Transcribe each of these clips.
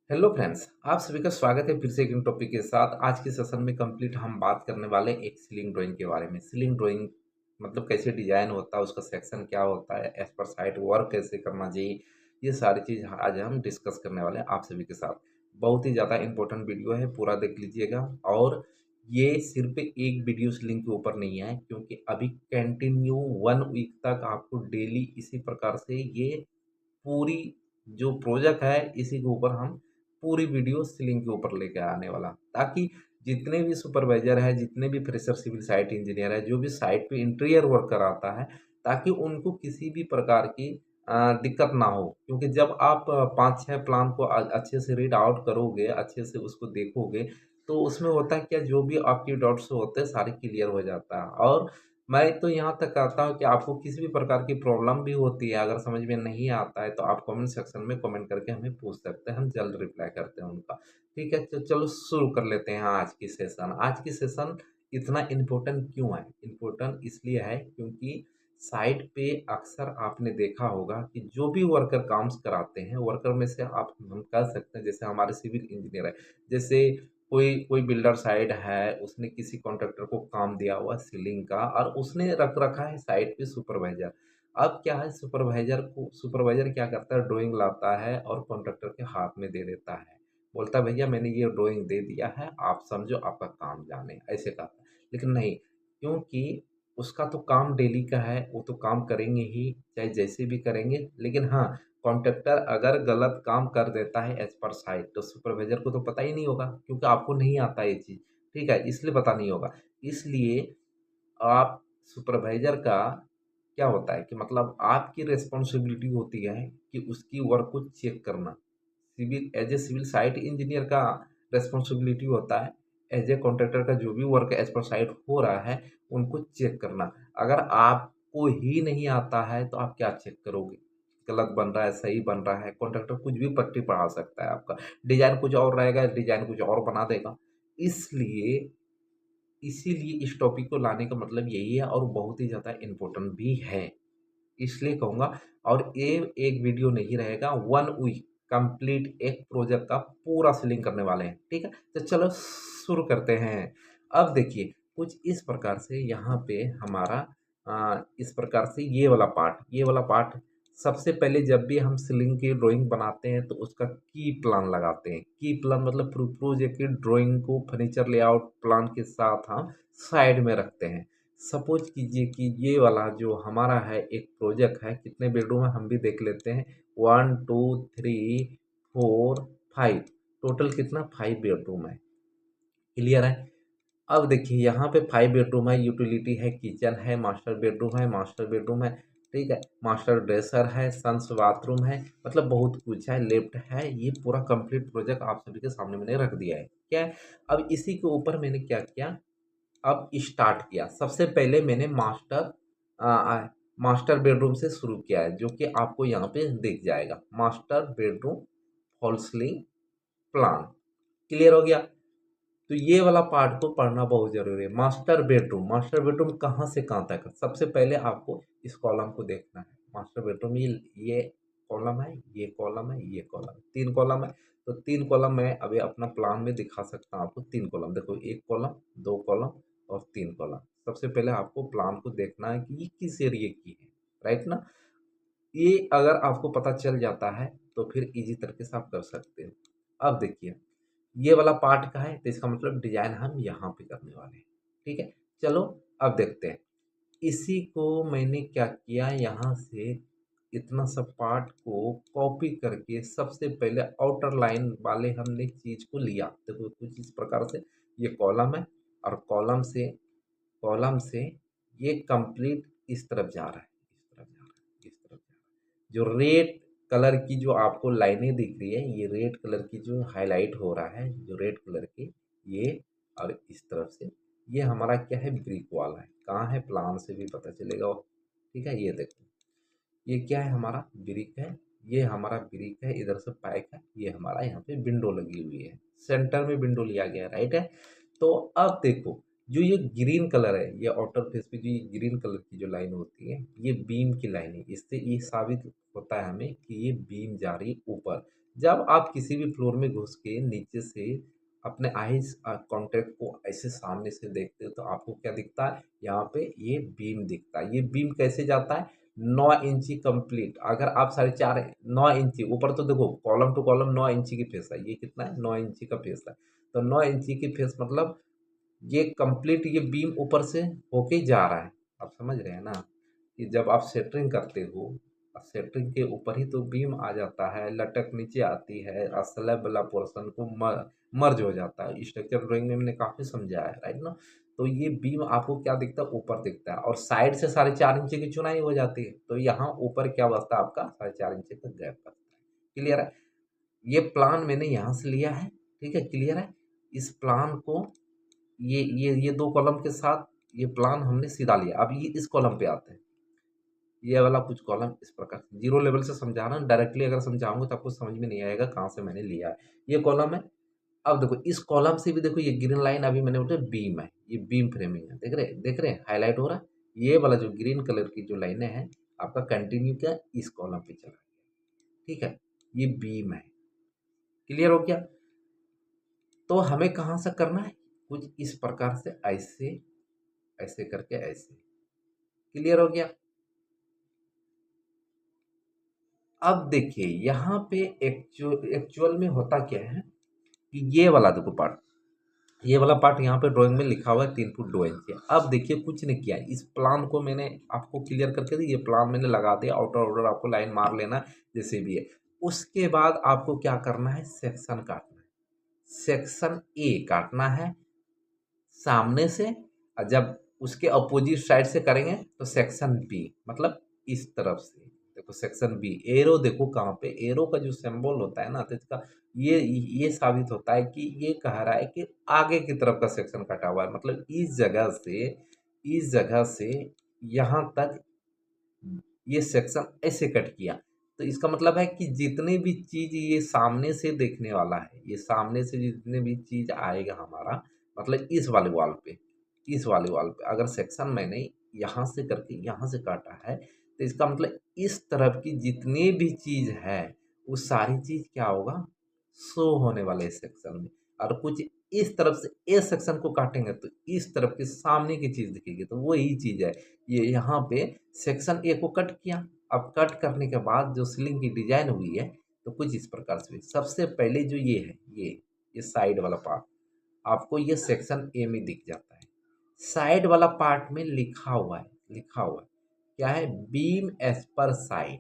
Hello friends, आप सभी का स्वागत है फिर से एक न्यू टॉपिक के साथ। आज के सेशन में कंप्लीट हम बात करने वाले हैं एक सीलिंग ड्राइंग के बारे में। सीलिंग ड्राइंग मतलब कैसे डिजाइन होता है, उसका सेक्शन क्या होता है, एज पर साइट वर्क कैसे करना चाहिए, ये सारी चीज़ आज हम डिस्कस करने वाले हैं आप सभी के साथ। बहुत ही ज़्यादा इंपॉर्टेंट वीडियो है, पूरा देख लीजिएगा। और ये सिर्फ एक वीडियो लिंक के ऊपर नहीं है, क्योंकि अभी कंटिन्यू 1 वीक तक आपको डेली इसी प्रकार से ये पूरी जो प्रोजेक्ट है इसी के ऊपर हम पूरी वीडियो सीलिंग के ऊपर लेके आने वाला, ताकि जितने भी सुपरवाइजर है, जितने भी फ्रेशर सिविल साइट इंजीनियर है, जो भी साइट पे इंटीरियर वर्क कराता है, ताकि उनको किसी भी प्रकार की दिक्कत ना हो। क्योंकि जब आप 5-6 प्लान को अच्छे से रीड आउट करोगे, अच्छे से उसको देखोगे, तो उसमें होता है क्या, जो भी आपके डाउट्स होते हैं सारे क्लियर हो जाता है। और मैं तो यहाँ तक कहता हूँ कि आपको किसी भी प्रकार की प्रॉब्लम भी होती है, अगर समझ में नहीं आता है तो आप कमेंट सेक्शन में कमेंट करके हमें पूछ सकते हैं, हम जल्द रिप्लाई करते हैं उनका। ठीक है, तो चलो शुरू कर लेते हैं आज की सेशन। आज की सेशन इतना इम्पोर्टेंट क्यों है? इम्पोर्टेंट इसलिए है क्योंकि साइट पे अक्सर आपने देखा होगा कि जो भी वर्कर काम कराते हैं, वर्कर में से आप हम कह सकते हैं, जैसे हमारे सिविल इंजीनियर है, जैसे कोई कोई बिल्डर साइट है, उसने किसी कॉन्ट्रैक्टर को काम दिया हुआ सीलिंग का, और उसने रख रखा है साइट पे सुपरवाइजर। अब क्या है, सुपरवाइजर क्या करता है, ड्राइंग लाता है और कॉन्ट्रैक्टर के हाथ में दे देता है। बोलता है भैया मैंने ये ड्राइंग दे दिया है, आप समझो आपका काम जाने, ऐसे कहता है। लेकिन नहीं, क्योंकि उसका तो काम डेली का है, वो तो काम करेंगे ही, चाहे जैसे भी करेंगे। लेकिन हाँ, कॉन्ट्रैक्टर अगर गलत काम कर देता है एज पर साइट, तो सुपरवाइजर को तो पता ही नहीं होगा, क्योंकि आपको नहीं आता ये चीज़। ठीक है, इसलिए पता नहीं होगा। इसलिए आप सुपरवाइजर का क्या होता है कि मतलब आपकी रिस्पॉन्सिबिलिटी होती है कि उसकी वर्क को चेक करना। Civil as a civil site engineer का रिस्पॉन्सिबिलिटी होता है, एज ए कॉन्ट्रैक्टर का जो भी वर्क एज पर साइट हो रहा है उनको चेक करना। अगर आपको ही नहीं आता है तो आप क्या चेक करोगे? गलत बन रहा है, सही बन रहा है, कॉन्ट्रैक्टर कुछ भी पट्टी पढ़ा सकता है आपका। डिजाइन कुछ और रहेगा, डिजाइन कुछ और बना देगा। इसलिए इसीलिए इस टॉपिक को लाने का मतलब यही है, और बहुत ही ज़्यादा इम्पोर्टेंट भी है। इसलिए कहूँगा। और ये एक वीडियो नहीं रहेगा, 1 वीक कंप्लीट एक प्रोजेक्ट का पूरा सेलिंग करने वाले हैं। ठीक है? तो चलो शुरू करते हैं। अब देखिए, कुछ इस प्रकार से यहाँ पे हमारा इस प्रकार से ये वाला पार्ट सबसे पहले जब भी हम सीलिंग की ड्राइंग बनाते हैं तो उसका की प्लान लगाते हैं। की प्लान मतलब प्रोजेक्ट की ड्राइंग को फर्नीचर लेआउट प्लान के साथ हम साइड में रखते हैं। सपोज कीजिए कि ये वाला जो हमारा है एक प्रोजेक्ट है, कितने बेडरूम है हम भी देख लेते हैं। 1 2 3 4 5, टोटल कितना, 5 बेडरूम है। क्लियर है? अब देखिए यहाँ पे 5 बेडरूम है, यूटिलिटी है, किचन है, मास्टर बेडरूम है। ठीक है, मास्टर ड्रेसर है, सन्स बाथरूम है, मतलब बहुत कुछ है, लिफ्ट है। ये पूरा कंप्लीट प्रोजेक्ट आप सभी के सामने मैंने रख दिया है। क्या है? अब इसी के ऊपर मैंने क्या किया, अब स्टार्ट किया। सबसे पहले मैंने मास्टर बेडरूम से शुरू किया है, जो कि आपको यहाँ पे दिख जाएगा, master bedroom fall ceiling plan. Clear हो गया? तो ये वाला पार्ट को पढ़ना बहुत जरूरी है। मास्टर बेडरूम कहाँ से कहाँ तक है? सबसे पहले आपको इस कॉलम को देखना है। मास्टर बेडरूम ये कॉलम है, ये कॉलम है, ये कॉलम है, 3 कॉलम है। तो 3 कॉलम मैं अभी अपना प्लान में दिखा सकता हूँ आपको। 3 कॉलम देखो, 1 कॉलम, 2 कॉलम और 3 कॉलम। सबसे पहले आपको प्लान को देखना है कि ये किस एरिए की है। राइट ना? ये अगर आपको पता चल जाता है तो फिर इजी तरीके से आप कर सकते हो। अब देखिए, ये वाला पार्ट का है, तो इसका मतलब डिजाइन हम यहाँ पे करने वाले हैं। ठीक है, चलो अब देखते हैं। इसी को मैंने क्या किया, यहाँ से इतना सब पार्ट को कॉपी करके सबसे पहले आउटर लाइन वाले हमने चीज को लिया। देखो कुछ इस प्रकार से ये कॉलम है, और कॉलम से ये कंप्लीट इस तरफ जा रहा है, इस तरफ जा रहा है, इस तरफ जा रहा है। जो रेड कलर की जो आपको लाइनें दिख रही है, ये रेड कलर की जो हाईलाइट हो रहा है, जो रेड कलर की ये, और इस तरफ से ये हमारा क्या है, ब्रिक वॉल है। कहाँ है, प्लान से भी पता चलेगा। ठीक है, ये देखो, ये क्या है, हमारा ब्रिक है। ये हमारा ब्रिक है, इधर से पाइप है, ये हमारा यहाँ पे विंडो लगी हुई है, सेंटर में विंडो लिया गया है। राइट है? तो अब देखो, जो ये ग्रीन कलर है, ये आउटर फेस पे जो ये ग्रीन कलर की जो लाइन होती है, ये बीम की लाइन है। इससे ये साबित होता है हमें कि ये बीम जा रही है ऊपर। जब आप किसी भी फ्लोर में घुस के नीचे से अपने आइज कॉन्टेक्ट को ऐसे सामने से देखते हो तो आपको क्या दिखता है, यहाँ पे ये बीम दिखता है। ये बीम कैसे जाता है, 9 इंची कंप्लीट। अगर आप 4.5 9 इंची ऊपर, तो देखो कॉलम टू कॉलम 9 इंची की फेस है, ये कितना है 9 इंची का फेस है। तो 9 इंची की फेस मतलब ये कंप्लीट ये बीम ऊपर से होके ही जा रहा है। आप समझ रहे हैं ना, कि जब आप सेंटरिंग करते हो, सेंटरिंग के ऊपर ही तो बीम आ जाता है, लटक नीचे आती है और स्लैब वाला पोर्शन को मर्ज हो जाता है। स्ट्रक्चर ड्राइंग में मैंने काफी समझाया है, राइट ना। तो ये बीम आपको क्या दिखता है, ऊपर दिखता है, और साइड से 4.5 इंची की चुनाई हो जाती है, तो यहाँ ऊपर क्या बचता है आपका 4.5 इंची का गैप बचता है। क्लियर है, ये प्लान मैंने यहाँ से लिया है, ठीक है, क्लियर है। इस प्लान को ये 2 कॉलम के साथ ये प्लान हमने सीधा लिया। अब ये इस कॉलम पे आते हैं, ये वाला कुछ कॉलम इस प्रकार जीरो लेवल से समझा रहा हूँ, डायरेक्टली अगर समझाऊंगा तो आपको समझ में नहीं आएगा कहाँ से मैंने लिया है। ये कॉलम है। अब देखो इस कॉलम से भी देखो, ये ग्रीन लाइन अभी मैंने बोला बीम है, ये बीम फ्रेमिंग है, देख रहे हैं हाईलाइट हो रहा है। ये वाला जो ग्रीन कलर की जो लाइनें हैं आपका कंटिन्यू क्या इस कॉलम पे चला गया, ठीक है, ये बीम है। क्लियर हो गया। तो हमें कहाँ से करना है, कुछ इस प्रकार से, ऐसे ऐसे करके ऐसे। क्लियर हो गया। अब देखिए यहाँ पे एक्चुअल में होता क्या है कि ये वाला देखो पार्ट, ये वाला पार्ट यहाँ पे ड्राइंग में लिखा हुआ है 3 फुट 2 इंच। अब देखिए कुछ नहीं किया, इस प्लान को मैंने आपको क्लियर करके दी, ये प्लान मैंने लगा दिया, आउटर ऑर्डर आपको लाइन मार लेना जैसे भी है। उसके बाद आपको क्या करना है, सेक्शन काटना है। सेक्शन ए काटना है सामने से, और जब उसके अपोजिट साइड से करेंगे तो सेक्शन बी, मतलब इस तरफ से। देखो सेक्शन बी, एरो देखो कहाँ पे, एरो का जो सिंबल होता है ना, तो इसका ये साबित होता है कि ये कह रहा है कि आगे की तरफ का सेक्शन कटा हुआ है, मतलब इस जगह से यहाँ तक ये सेक्शन ऐसे कट किया। तो इसका मतलब है कि जितने भी चीज ये सामने से देखने वाला है, ये सामने से जितने भी चीज आएगा हमारा, मतलब इस वाले वाल पे अगर सेक्शन मैंने यहाँ से करके यहाँ से काटा है, तो इसका मतलब इस तरफ की जितनी भी चीज है वो सारी चीज क्या होगा, शो होने वाले इस सेक्शन में। और कुछ इस तरफ से ए सेक्शन को काटेंगे तो इस तरफ के सामने की चीज दिखेगी, तो वही चीज है। ये यहाँ पे सेक्शन ए को कट किया। अब कट करने के बाद जो सीलिंग की डिजाइन हुई है तो कुछ इस प्रकार से हुई। सबसे पहले जो ये है, ये साइड वाला पार्ट आपको ये सेक्शन ए में दिख जाता है। साइड वाला पार्ट में लिखा हुआ है क्या है, बीम एज पर साइड।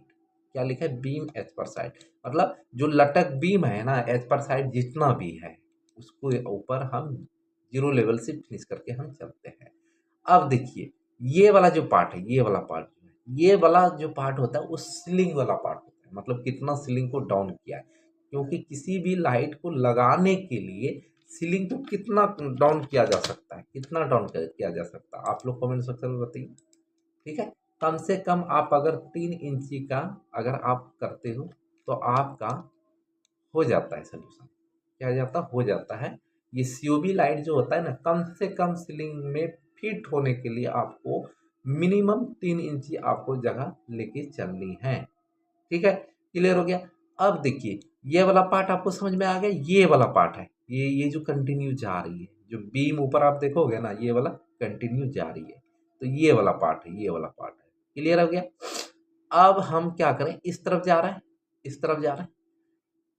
क्या लिखा है, बीम एज पर साइड, मतलब जो लटक बीम है ना, एज पर साइड जितना भी है उसको ऊपर हम जीरो लेवल से फिनिश करके हम चलते हैं। अब देखिए ये वाला जो पार्ट है, ये वाला पार्ट जो है, ये वाला जो पार्ट होता है वो सीलिंग वाला पार्ट होता है, मतलब कितना सीलिंग को डाउन किया है। क्योंकि किसी भी लाइट को लगाने के लिए सीलिंग को कितना डाउन किया जा सकता है, कितना डाउन किया जा सकता है, आप लोग कमेंट सेक्शन में बताइए। ठीक है, कम से कम आप अगर 3 इंची का अगर आप करते हो तो आपका हो जाता है सोल्यूशन। क्या हो जाता है। ये सीओबी लाइट जो होता है ना, कम से कम सीलिंग में फिट होने के लिए आपको मिनिमम 3 इंची आपको जगह लेके चलनी है। ठीक है, क्लियर हो गया। अब देखिए ये वाला पार्ट आपको समझ में आ गया, ये वाला पार्ट है, ये जो कंटिन्यू जा रही है, जो बीम ऊपर आप देखोगे ना, ये वाला कंटिन्यू जा रही है, तो ये वाला पार्ट है, ये वाला पार्ट है। क्लियर हो गया। अब हम क्या करें, इस तरफ जा रहा है, इस तरफ जा रहा है।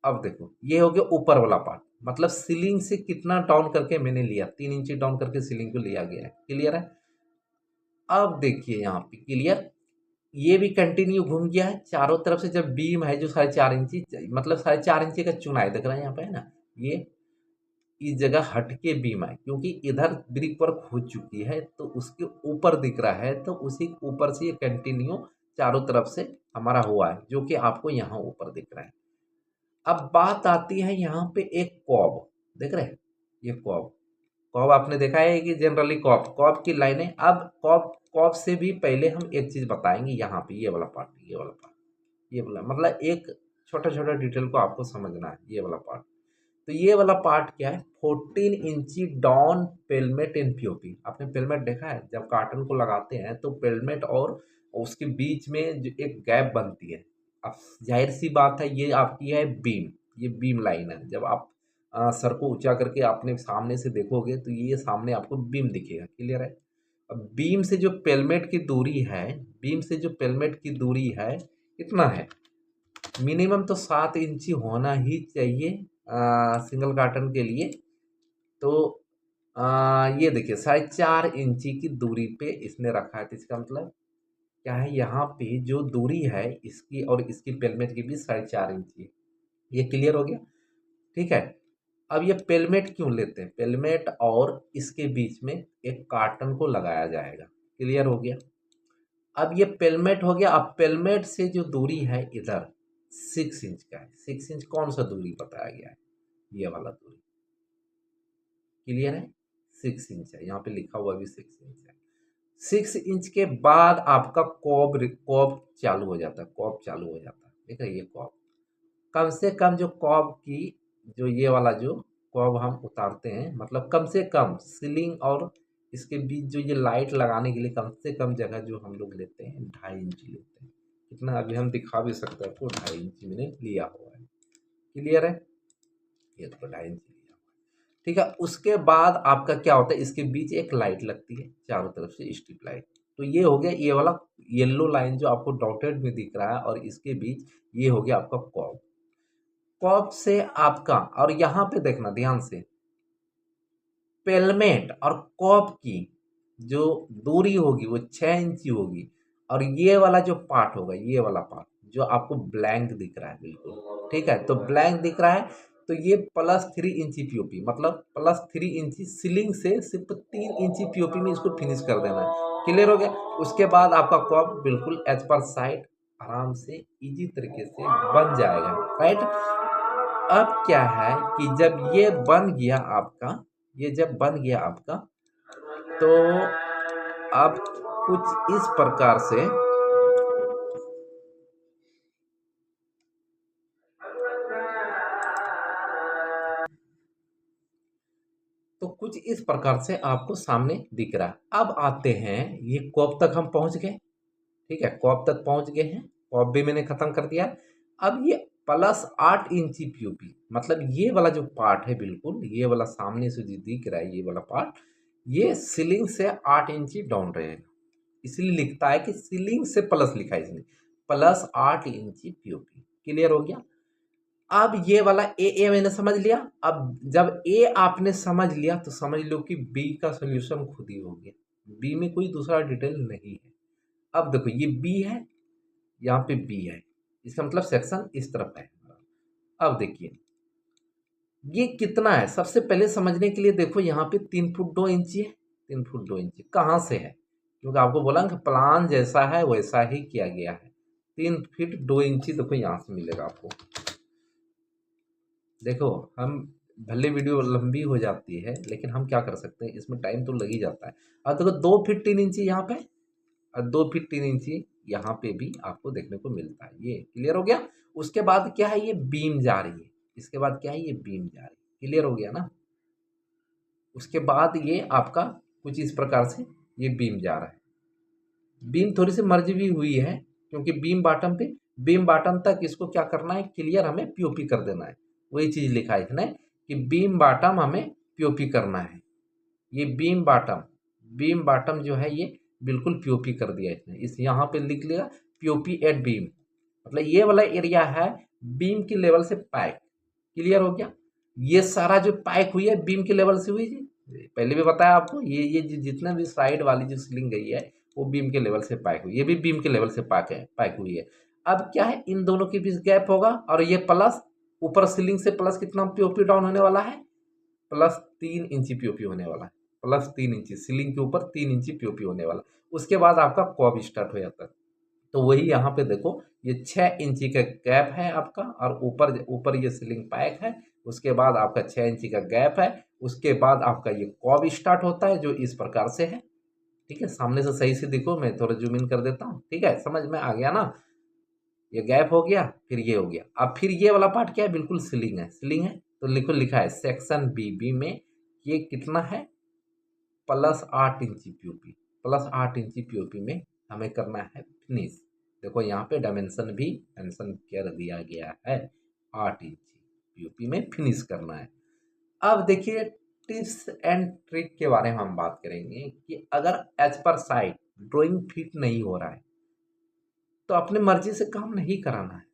अब देखो ये हो गया ऊपर वाला पार्ट, मतलब सीलिंग से कितना डाउन करके मैंने लिया, 3 इंची डाउन करके सीलिंग को लिया गया है। क्लियर है। अब देखिए यहाँ पे क्लियर, ये भी कंटिन्यू घूम गया है चारों तरफ से। जब बीम है जो 4.5 इंची, मतलब 4.5 इंची का चुनाई दिख रहा है यहाँ पे, है ना, ये इस जगह हटके बीम है, क्योंकि इधर ब्रिक वर्क हो चुकी है तो उसके ऊपर दिख रहा है, तो उसी के ऊपर से ये कंटिन्यू चारों तरफ से हमारा हुआ है, जो कि आपको यहाँ ऊपर दिख रहा है। अब बात आती है यहाँ पे एक कॉब, देख रहे हैं, ये कॉब, कॉब आपने देखा है कि जनरली कॉब कॉब की लाइनें। अब कॉब कॉब से भी पहले हम एक चीज बताएंगे, यहाँ पे ये वाला पार्ट, ये वाला पार्ट, ये वाला, मतलब एक छोटा छोटा डिटेल को आपको समझना है, ये वाला पार्ट। तो ये वाला पार्ट क्या है, 14 इंची डॉन पेलमेट इन पीओपी। आपने पेलमेट देखा है, जब कार्टन को लगाते हैं तो पेलमेट और उसके बीच में जो एक गैप बनती है, अब जाहिर सी बात है ये आपकी है बीम, ये बीम लाइन है। जब आप सर को ऊंचा करके अपने सामने से देखोगे तो ये सामने आपको बीम दिखेगा। क्लियर है? अब बीम से जो पेलमेट की दूरी है, बीम से जो पेलमेट की दूरी है कितना है, मिनिमम तो 7 इंची होना ही चाहिए सिंगल कार्टन के लिए। तो ये देखिए 4.5 इंची की दूरी पे इसने रखा है, तो इसका मतलब क्या है, यहाँ पे जो दूरी है इसकी और इसकी पेलमेट के बीच 4.5 इंची है। ये क्लियर हो गया? ठीक है। अब ये पेलमेट क्यों लेते हैं, पेलमेट और इसके बीच में एक कार्टन को लगाया जाएगा। क्लियर हो गया? अब ये पेलमेट हो गया। अब पेलमेट से जो दूरी है इधर 6 इंच का है। 6 इंच कौन सा दूरी बताया गया है, ये वाला दूरी। क्लियर है? 6 इंच है, यहाँ पे लिखा हुआ भी 6 इंच है। 6 इंच के बाद आपका कॉब कॉब चालू हो जाता है, कॉब चालू हो जाता है। ठीक है, ये कॉब कम से कम जो कॉब की जो ये वाला जो कॉब हम उतारते हैं, मतलब कम से कम सीलिंग और इसके बीच जो ये लाइट लगाने के लिए कम से कम जगह जो हम लोग लेते हैं 2.5 इंची लेते हैं। कितना अभी हम दिखा भी सकते हैं आपको, 2.5 इंची मैंने लिया हुआ है। क्लियर है? ये तो 2.5 इंची लिया हुआ है। ठीक है, उसके बाद आपका क्या होता है, इसके बीच एक लाइट लगती है चारों तरफ से, स्ट्रिप लाइट। तो ये हो गया ये वाला येलो लाइन जो आपको डॉटेड में दिख रहा है, और इसके बीच ये हो गया आपका कॉब। कॉब से आपका, और यहाँ पे देखना ध्यान से, पेलमेट और कॉब की जो दूरी होगी वो 6 इंची होगी। और ये वाला जो पार्ट होगा, ये वाला पार्ट जो आपको ब्लैंक दिख रहा है बिल्कुल, ठीक है, तो ब्लैंक दिख रहा है, तो ये +3 इंची पीओपी, मतलब +3 इंची सीलिंग से सिर्फ 3 इंची पीओपी में इसको फिनिश कर देना है। क्लियर हो गया? उसके बाद आपका कॉब बिल्कुल एज पर साइड आराम से इजी तरीके से बन जाएगा। राइट? अब क्या है कि जब ये बन गया आपका, ये जब बन गया आपका, तो आप कुछ इस प्रकार से, तो कुछ इस प्रकार से आपको सामने दिख रहा है। अब आते हैं, ये कॉब तक हम पहुंच गए। ठीक है, कॉब तक पहुंच गए हैं, कॉब भी मैंने खत्म कर दिया। अब ये +8 इंची पीओपी, मतलब ये वाला जो पार्ट है बिल्कुल, ये वाला सामने से जो दिख रहा है ये वाला पार्ट, ये सीलिंग से 8 इंची डाउन रहेगा। इसलिए लिखता है कि सीलिंग से प्लस लिखा है इसने, +8 इंची पीओपी। क्लियर हो गया? अब ये वाला ए मैंने समझ लिया। अब जब ए आपने समझ लिया तो समझ लो कि बी का सोल्यूशन खुद ही हो गया। बी में कोई दूसरा डिटेल नहीं है। अब देखो ये बी है, यहाँ पे बी है, इसका मतलब सेक्शन इस तरफ है। अब देखिए ये कितना है, सबसे पहले समझने के लिए देखो यहाँ पे 3 फुट 2 इंची है। 3 फुट 2 इंची कहाँ से है, क्योंकि आपको बोला कि प्लान जैसा है वैसा ही किया गया है। 3 फीट 2 इंची देखो यहाँ से मिलेगा आपको। देखो हम भले वीडियो लंबी हो जाती है, लेकिन हम क्या कर सकते हैं, इसमें टाइम तो लग ही जाता है। अब देखो 2 फीट 3 इंची यहाँ पे, और 2 फीट 3 इंची यहाँ पे भी आपको देखने को मिलता है। ये क्लियर हो गया? उसके बाद क्या है, ये बीम जा रही है। इसके बाद क्या है, ये बीम जा रही है। क्लियर हो गया ना? उसके बाद ये आपका कुछ इस प्रकार से ये बीम जा रहा है। बीम थोड़ी सी मर्ज भी हुई है, क्योंकि बीम बॉटम पे, बीम बॉटम तक इसको क्या करना है, क्लियर हमें पीओपी कर देना है। वही चीज लिखा है इसने कि बीम बॉटम हमें पीओपी करना है। ये बीम बॉटम जो है ये बिल्कुल पीओपी कर दिया इसने। इस यहाँ पे लिख लिया पीओपी एट बीम, मतलब ये वाला एरिया है बीम के लेवल से पैक। क्लियर हो गया? ये सारा जो पैक हुई है बीम के लेवल से हुई जी, पहले भी बताया आपको, ये जितना भी साइड वाली जो सीलिंग गई है वो बीम के लेवल से पैक हुई, ये भी बीम के लेवल से पैक हुई है। अब क्या है, इन दोनों के बीच गैप होगा, और ये प्लस ऊपर सीलिंग से प्लस कितना पीओपी डाउन होने वाला है, +3 इंची पीओपी होने वाला है। +3 इंची सीलिंग के ऊपर 3 इंची पीओपी होने वाला। उसके बाद आपका कॉब स्टार्ट हो जाता है। तो वही यहाँ पे देखो ये 6 इंची का गैप है आपका, और ऊपर ऊपर ये सीलिंग पैक है। उसके बाद आपका 6 इंची का गैप है। उसके बाद आपका ये कॉब स्टार्ट होता है जो इस प्रकार से है। ठीक है, सामने से सही से देखो, मैं थोड़ा जूम इन कर देता हूँ। ठीक है, समझ में आ गया ना? ये गैप हो गया, फिर ये हो गया। अब फिर ये वाला पार्ट क्या है, बिल्कुल सीलिंग है, सीलिंग है। तो लिखो, लिखा है सेक्शन बी में ये कितना है, +8 इंची पीओपी, +8 इंची पीओपी में हमें करना है फिनिश। देखो यहाँ पे डायमेंशन भी मेंशन कर दिया गया है, 8 इंची। पीओपी में फिनिश करना है। अब देखिए टिप्स एंड ट्रिक के बारे में हम बात करेंगे कि अगर as per site drawing fit नहीं हो रहा है तो अपनी मर्जी से काम नहीं कराना है।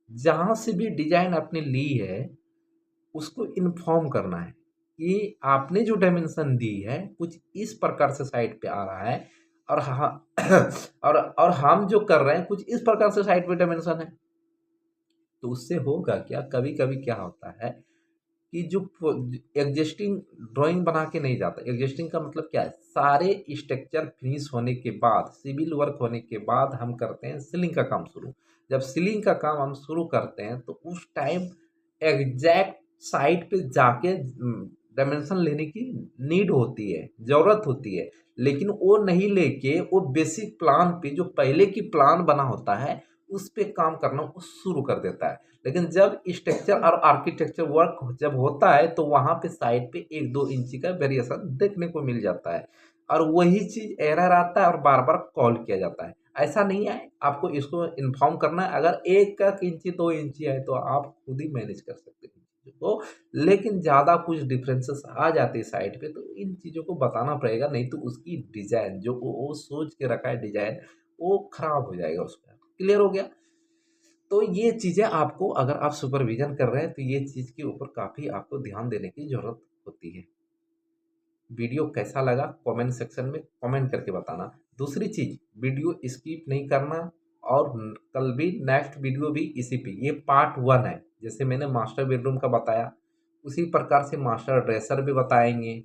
जहाँ से भी डिजाइन आपने ली है उसको इन्फॉर्म करना है कि आपने जो डायमेंशन दी है कुछ इस प्रकार से साइट पे आ रहा है और और हम जो कर रहे हैं कुछ इस प्रकार से साइट पे डायमेंशन है। तो उससे होगा क्या, कभी कभी क्या होता है कि जो एग्जिस्टिंग ड्राइंग बना के नहीं जाता। एग्जिस्टिंग का मतलब क्या है, सारे स्ट्रक्चर फिनिश होने के बाद, सिविल वर्क होने के बाद हम करते हैं सीलिंग का काम शुरू। जब सीलिंग का काम हम शुरू करते हैं तो उस टाइम एग्जैक्ट साइट पे जाके डायमेंशन लेने की नीड होती है, जरूरत होती है। लेकिन वो नहीं लेके वो बेसिक प्लान पे जो पहले की प्लान बना होता है उस पे काम करना वो शुरू कर देता है। लेकिन जब स्ट्रक्चर और आर्किटेक्चर वर्क जब होता है तो वहाँ पे साइड पे 1-2 इंची का वेरिएशन देखने को मिल जाता है और वही चीज़ एरर आता है और बार-बार कॉल किया जाता है। ऐसा नहीं है, आपको इसको इन्फॉर्म करना है। अगर 1 इंची 2 इंची है तो आप खुद ही मैनेज कर सकते हैं चीज़ों को। लेकिन ज़्यादा कुछ डिफरेंसेस आ जाते हैं साइड पे तो इन चीज़ों को बताना पड़ेगा, नहीं तो उसकी डिज़ाइन जो वो सोच के रखा है डिज़ाइन वो खराब हो जाएगा उसका। क्लियर हो गया? तो ये चीज़ें आपको, अगर आप सुपरविज़न कर रहे हैं तो ये चीज़ के ऊपर काफ़ी आपको ध्यान देने की ज़रूरत होती है। वीडियो कैसा लगा कमेंट सेक्शन में कमेंट करके बताना। दूसरी चीज़, वीडियो स्किप नहीं करना और कल भी नेक्स्ट वीडियो भी इसी पे, ये पार्ट 1 है। जैसे मैंने मास्टर बेडरूम का बताया उसी प्रकार से मास्टर ड्रेसर भी बताएँगे,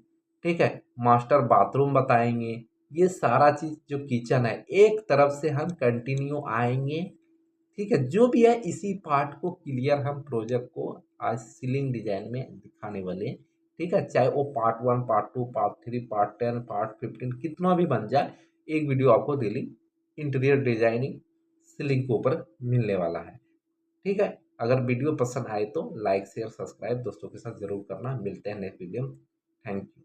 ठीक है? मास्टर बाथरूम बताएँगे। ये सारा चीज़ जो किचन है एक तरफ से हम कंटिन्यू आएँगे, ठीक है? जो भी है इसी पार्ट को क्लियर हम प्रोजेक्ट को आज सीलिंग डिज़ाइन में दिखाने वाले हैं, ठीक है? चाहे वो part 1, part 2, part 3, part 10, part 15 कितना भी बन जाए, एक वीडियो आपको डेली इंटीरियर डिज़ाइनिंग सीलिंग के ऊपर मिलने वाला है, ठीक है? अगर वीडियो पसंद आए तो लाइक, शेयर, सब्सक्राइब दोस्तों के साथ ज़रूर करना। मिलते हैं नेक्स्ट वीडियो में। Thank you.